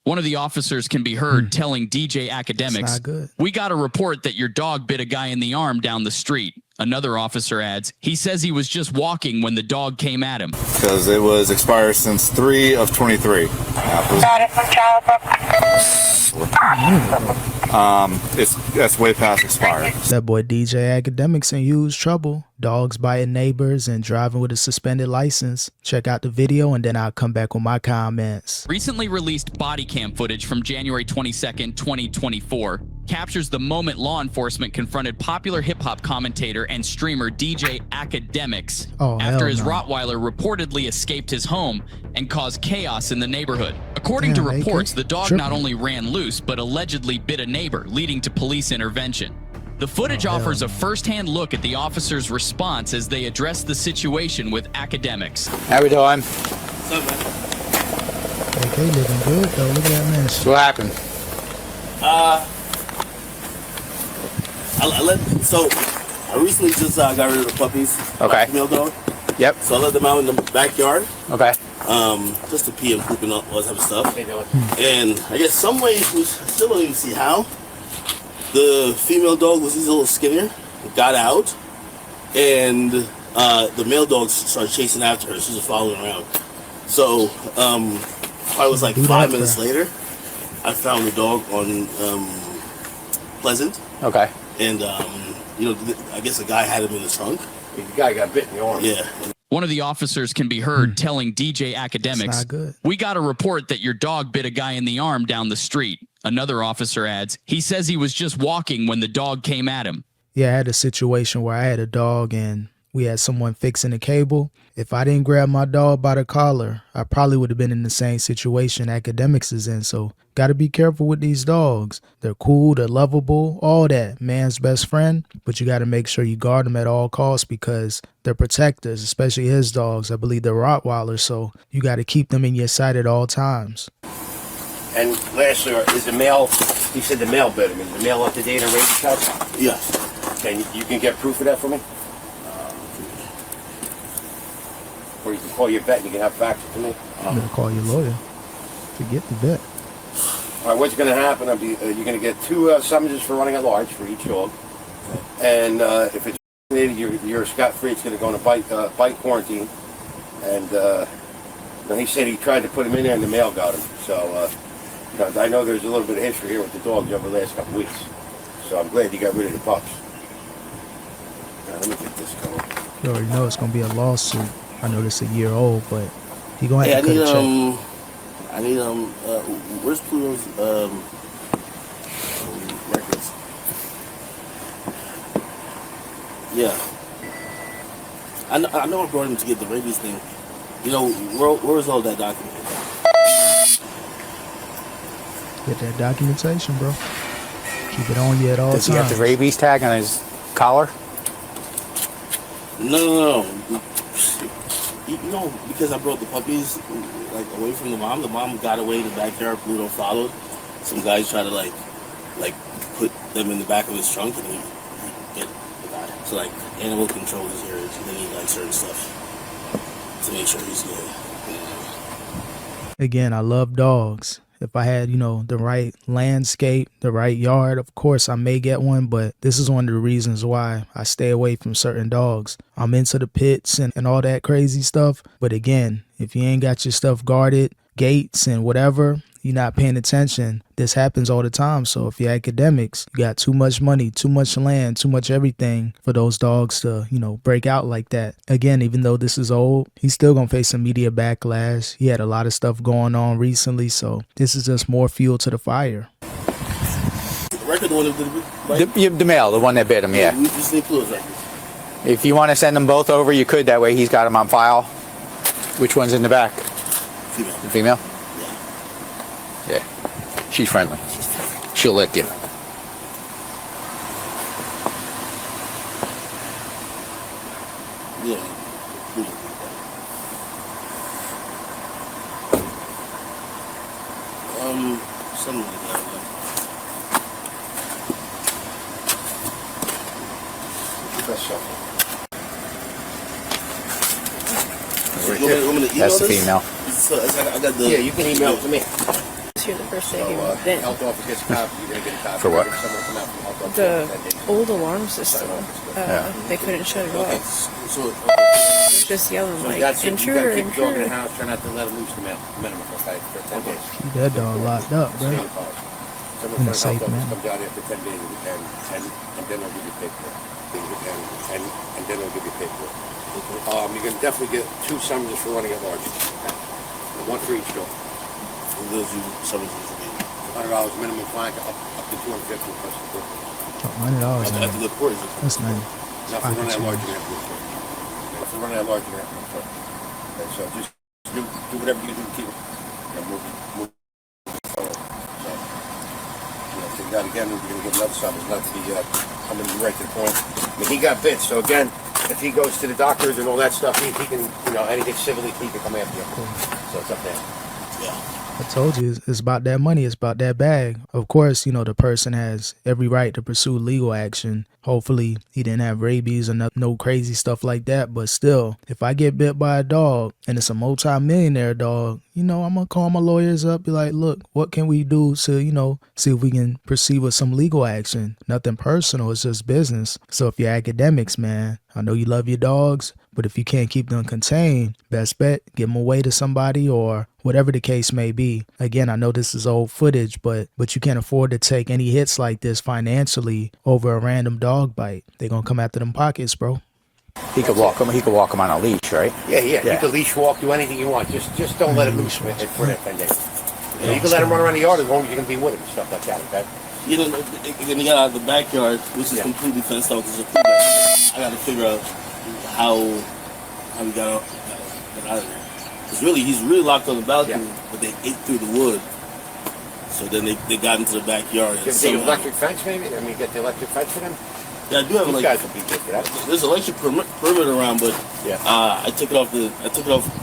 One of the officers can be heard telling DJ Akademiks, "We got a report that your dog bit a guy in the arm down the street." Another officer adds, "He says he was just walking when the dog came at him." Because it was expired since 3 of 23. That's way past expired. That boy DJ Akademiks in huge trouble. Dogs biting neighbors and driving with a suspended license. Check out the video and then I'll come back with my comments. Recently released body cam footage from January 22nd, 2024 captures the moment law enforcement confronted popular hip-hop commentator and streamer DJ Akademiks after his rottweiler reportedly escaped his home and caused chaos in the neighborhood. According to reports, the dog not only ran loose but allegedly bit a neighbor, leading to police intervention. The footage offers a first-hand look at the officers' response as they address the situation with Akademiks. How we doing? What's up, man? Okay, living good though. Look at that mess. What happened? I recently just got rid of the puppies. Okay. Female dog. Yep. So I let them out in the backyard. Okay. Just to pee and poop and all that type of stuff. And I guess some way, we still don't even see how, the female dog was a little skinnier, got out, and the male dog started chasing after her. She was following around. So I was like 5 minutes later, I found the dog on Pleasant. Okay. And I guess the guy had him in the trunk. The guy got bit in the arm. Yeah. One of the officers can be heard telling DJ Akademiks, "We got a report that your dog bit a guy in the arm down the street." Another officer adds, "He says he was just walking when the dog came at him." Yeah, I had a situation where I had a dog and we had someone fixing the cable. If I didn't grab my dog by the collar, I probably would have been in the same situation Akademiks is in. So got to be careful with these dogs. They're cool, they're lovable, all that. Man's best friend, but you got to make sure you guard them at all costs because they're protectors, especially his dogs. I believe they're rottweilers, so you got to keep them in your sight at all times. And lastly, is the male, you said the male bit him, is the male up to date on rabies test? Yes. Okay, you can get proof of that for me? Or you can call your vet and you can have facts to me. I'm going to call your lawyer to get the vet. All right, what's going to happen, you're going to get 2 summonses for running at large for each dog. And if it's you're scot-free, it's going to go in a bite quarantine. And he said he tried to put him in there and the male got him. So I know there's a little bit of history here with the dogs over the last couple of weeks. So I'm glad you got rid of the pups. Now, let me get this going. You already know it's going to be a lawsuit. I know this is a year old, but he going to have to cut a check. I need where's Pluto's records? Yeah. I know I brought him to get the rabies thing. Where's all that document? Get that documentation, bro. Keep it on you at all times. Does he have the rabies tag on his collar? No. Because I brought the puppies away from the mom got away in the backyard. Pluto followed. Some guys tried to put them in the back of his trunk, and he get the guy. So animal control is here. They need certain stuff to make sure he's good. Again, I love dogs. If I had, the right landscape, the right yard, of course I may get one, but this is one of the reasons why I stay away from certain dogs. I'm into the pits and all that crazy stuff. But again, if you ain't got your stuff guarded, gates and whatever, you're not paying attention. This happens all the time. So if you're Akademiks, you got too much money, too much land, too much everything for those dogs to, break out like that. Again, even though this is old, he's still going to face some media backlash. He had a lot of stuff going on recently. So this is just more fuel to the fire. The record, the one that The male, the one that bit him, yeah. We just need Pluto's records. If you want to send them both over, you could. That way he's got them on file. Which one's in the back? Female. The female? Yeah. She's friendly. She'll lick you. Yeah. Something like that. That's the female. So I got the. Yeah, you can email it to me. here the first day So, he moved in. health officer gets a copy, you're gonna get a copy. For what? Someone come out from health officer The that day. old alarm system, they couldn't shut it Okay. off. So, It was just yelling So like, you gotta keep intruder, the dog in the intruder. house, try not to let him loose the minimum, okay, for 10 days. Keep that dog locked up, bro. Someone In a from the safe health office manner. comes out after 10 days and then they'll give you paperwork. And then they'll give you paperwork. You can definitely get 2 summonses for running at large. One for each dog. and those you summonses for me. $100 minimum fine, up to 250 plus the book. $100. After Man. the court is That's nice. Not for running at large, you're gonna have to do it. If you're running at large, you're gonna have to do it. Okay, so just do whatever you can do to keep it. Move forward. So, if you got again, we're gonna get another summons, not to be coming right to the point. I mean, he got bit, so again, if he goes to the doctors and all that stuff, he can, anything civilly, he can come after you. So it's up there. yeah. I told you, it's about that money. It's about that bag. Of course, the person has every right to pursue legal action. Hopefully, he didn't have rabies or no crazy stuff like that. But still, if I get bit by a dog and it's a multi-millionaire dog, I'm going to call my lawyers up, be like, look, what can we do to, see if we can proceed with some legal action? Nothing personal. It's just business. So if you're academics, man, I know you love your dogs, but if you can't keep them contained, best bet, give them away to somebody or whatever the case may be. Again, I know this is old footage, but you can't afford to take any hits like this financially over a random dog bite. They're going to come after them pockets, bro. He could walk him on a leash, right? Yeah. You can leash walk, do anything you want. Just don't let him loose for that 10 days. You can let him run around the yard as long as you can be with him and stuff like that, okay? When he got out of the backyard, which is completely fenced out, because it's a backyard, I got to figure out how we got out of there. Because he's really locked on the balcony, but they ate through the wood. So then they got into the backyard. You have the electric fence, maybe? I mean, get the electric fence for them? Yeah, I do have These guys will be good for that. There's electric perimeter around, but Yeah. I took it off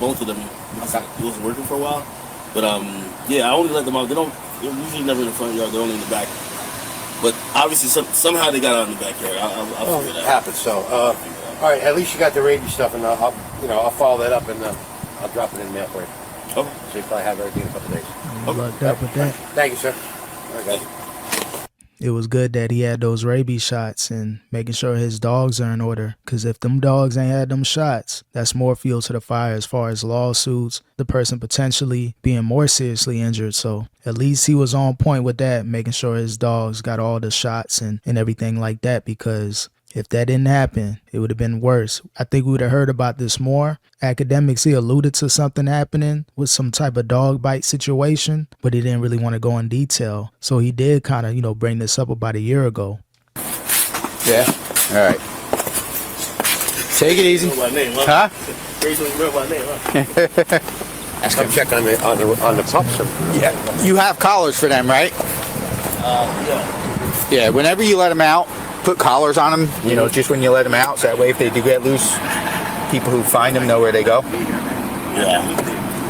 both of them because it wasn't working for a while. But I only let them out. They're usually never in the front yard. They're only in the back. But obviously, somehow they got out in the backyard. I'll figure It that out. happens. So, all right. At least you got the rabies stuff, and I'll follow that up, and I'll drop it in the mail for you. Okay. So you probably have everything in a couple days. You lucked up with that. Thank you, sir. All right, guys. It was good that he had those rabies shots and making sure his dogs are in order. Because if them dogs ain't had them shots, that's more fuel to the fire as far as lawsuits, the person potentially being more seriously injured. So at least he was on point with that, making sure his dogs got all the shots and everything like that. Because if that didn't happen, it would have been worse. I think we would have heard about this more. Akademiks, he alluded to something happening with some type of dog bite situation, but he didn't really want to go in detail. So he did kind of, bring this up about a year ago. Yeah. All right. Take it easy. Remember my name, huh? Crazy when you remember my name, huh? Come check on the pups. Yeah. You have collars for them, right? Yeah. Yeah. Whenever you let them out, put collars on them. Just when you let them out, so that way if they do get loose, people who find them know where they go. Yeah.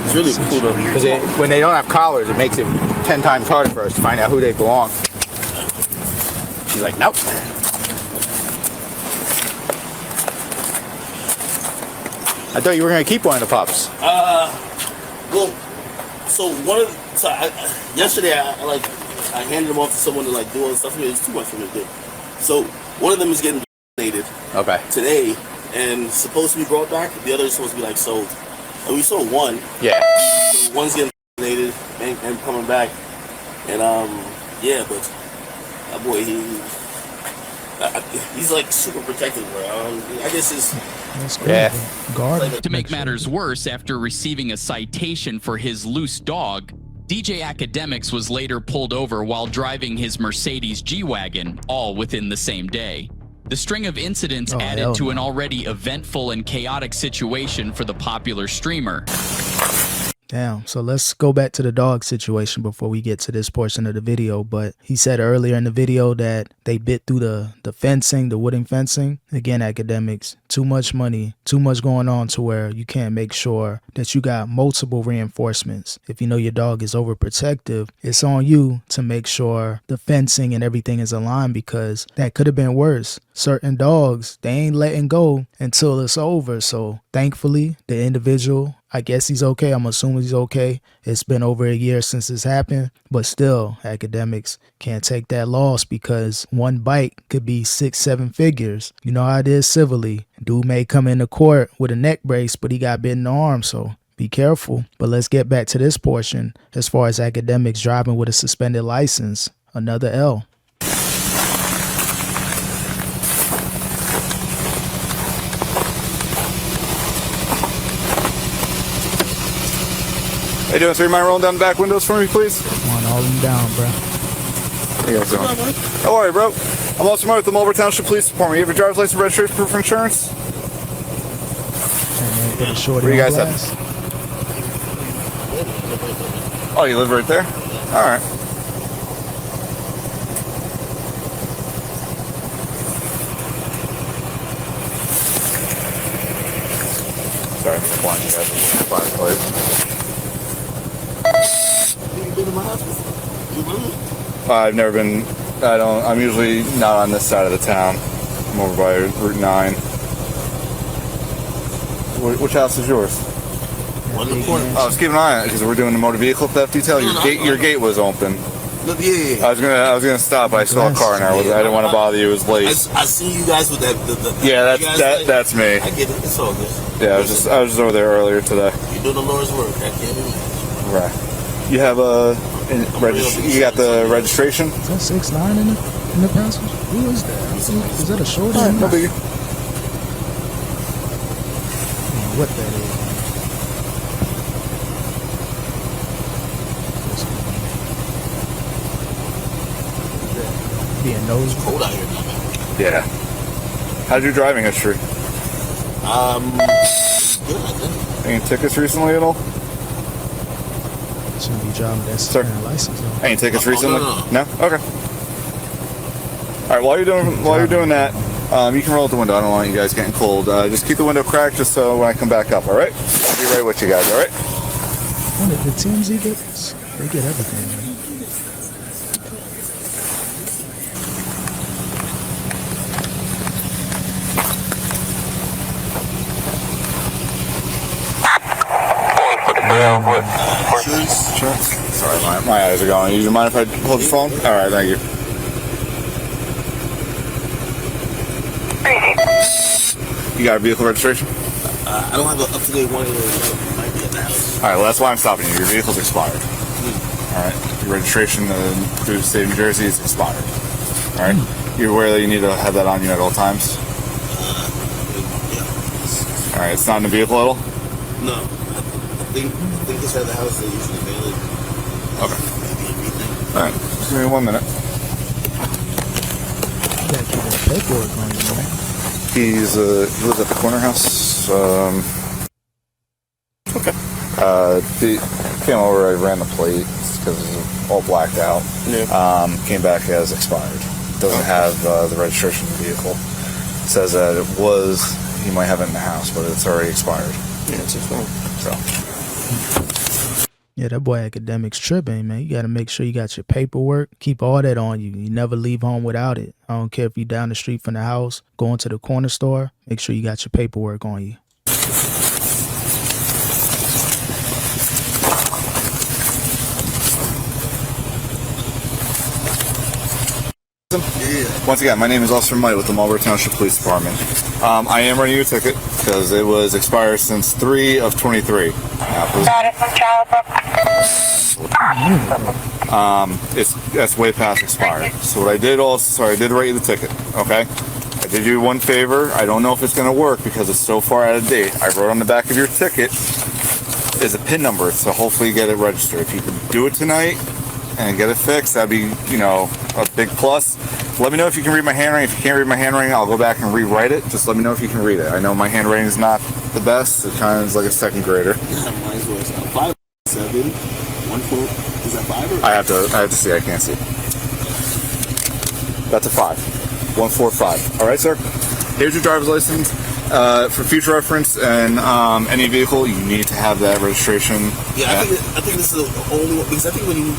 It's really cool though. Because when they don't have collars, it makes it 10 times harder for us to find out who they belong. She's like, nope. I thought you were going to keep one of the pups. Well, yesterday I handed them off to someone to do all the stuff. It's too much for me to do. So one of them is getting vaccinated today and supposed to be brought back. The other is supposed to be sold. And we sold one. Yeah. So one's getting vaccinated and coming back. And but that boy he's super protective, bro. I guess That's cool. Yeah. Guard. To make matters worse, after receiving a citation for his loose dog, DJ Akademiks was later pulled over while driving his Mercedes G-Wagon, all within the same day. The string of incidents added to an already eventful and chaotic situation for the popular streamer. Damn. So let's go back to the dog situation before we get to this portion of the video. But he said earlier in the video that they bit through the fencing, the wooden fencing. Again, Akademiks, too much money, too much going on to where you can't make sure that you got multiple reinforcements. If you know your dog is overprotective, it's on you to make sure the fencing and everything is aligned, because that could have been worse. Certain dogs, they ain't letting go until it's over. So Thankfully, the individual, I guess he's okay. I'm assuming he's okay. It's been over a year since this happened, but still, Akademiks can't take that loss because one bite could be 6-7 figures. You know how it is civilly. Dude may come into court with a neck brace, but he got bit in the arm, so be careful. But let's get back to this portion. As far as Akademiks driving with a suspended license, another L. How you doing, sir? You mind rolling down the back windows for me, please? Come on, all them down, bro. How you guys doing? How are you, bro? I'm also with the Marlboro Township Police Department. You have your driver's license, registration, proof of insurance? Where you guys at? Oh, you live right there? All right. Sorry, I'm just blinding you guys with the flashlight. I've never been. I'm usually not on this side of the town. I'm over by Route 9. Which house is yours? One in the corner. Oh, let's keep an eye on it because we're doing the motor vehicle theft detail. Your gate was open. Yeah. I was gonna stop. I saw a car in there. I didn't want to bother you. It was late. I see you guys with that. Yeah, that's me. I get it. It's all good. Yeah, I was just over there earlier today. You're doing the Lord's work. I can't do that. Right. You have you got the registration? Is that 6'9" in the passenger? Who is that? Is that a short? All right, no biggie. What that is? Being nose cold out here now, man. Yeah. How's your driving history? Good, I think. Any tickets recently at all? Shouldn't be driving that suspended license. Though. Any tickets recently? No. Okay. All right. While you're doing that, you can roll out the window. I don't want you guys getting cold. Just keep the window cracked, just so when I come back up. All right. I'll be right with you guys. All right. When the TMZ gets, they get everything. Man. Sorry, my eyes are going. You mind if I hold your phone? All right, thank you. You got a vehicle registration? I don't have an up-to-date one here. It might be at the house. All right, well, that's why I'm stopping you. Your vehicle's expired. All right, your registration through the state of New Jersey is expired. All right, you're aware that you need to have that on you at all times? Yeah. All right, it's not in the vehicle at all? No. I think it's at the house they usually mail it. Okay. All right, just give me 1 minute. You gotta keep that paperwork on you, man. He lives at the corner house. Okay. He came over. I ran the plate because it was all blacked out. Yeah. Came back as expired. Doesn't have the registration of the vehicle. Says that it was. He might have it in the house, but it's already expired. Yeah, it's expired. So. Yeah, that boy Akademiks tripping, man. You got to make sure you got your paperwork. Keep all that on you. You never leave home without it. I don't care if you're down the street from the house, going to the corner store. Make sure you got your paperwork on you. Once again, my name is Officer Mike with the Marlboro Township Police Department. I am running you a ticket because it was expired since 3/23. That's way past expired. So what I did I did write you the ticket, okay? I did you one favor. I don't know if it's going to work because it's so far out of date. I wrote on the back of your ticket is a PIN number, so hopefully you get it registered. If you can do it tonight and get it fixed, that'd be, a big plus. Let me know if you can read my handwriting. If you can't read my handwriting, I'll go back and rewrite it. Just let me know if you can read it. I know my handwriting is not the best. It kind of is like a second grader. Mine's was 5, 7, 1, 4. Is that 5 or? I have to see. I can't see. That's a 5. 1, 4, 5. All right, sir. Here's your driver's license. For future reference and any vehicle, you need to have that registration. Yeah, I think this is the only one because I think when you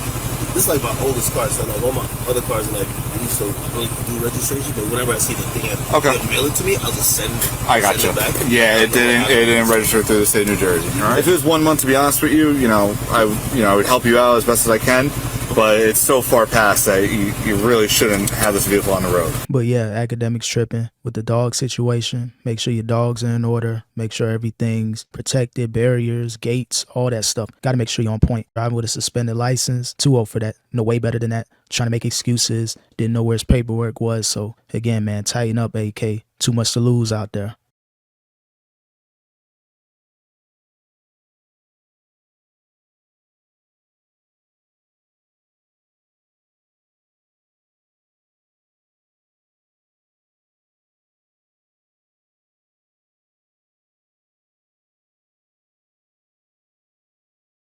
this is like my oldest car, so like all my other cars are like I used to really do registration, but whenever I see the thing, they mail it to me, I'll just send. I got you. It back. Yeah, it didn't register through the state of New Jersey. All right. If it was 1 month, to be honest with you, I would help you out as best as I can. But it's so far past that you really shouldn't have this vehicle on the road. But yeah, Akademiks tripping with the dog situation. Make sure your dogs are in order. Make sure everything's protected, barriers, gates, all that stuff. Got to make sure you're on point. Driving with a suspended license, too old for that. No, way better than that. Trying to make excuses. Didn't know where his paperwork was. So again, man, tighten up, AK. Too much to lose out there.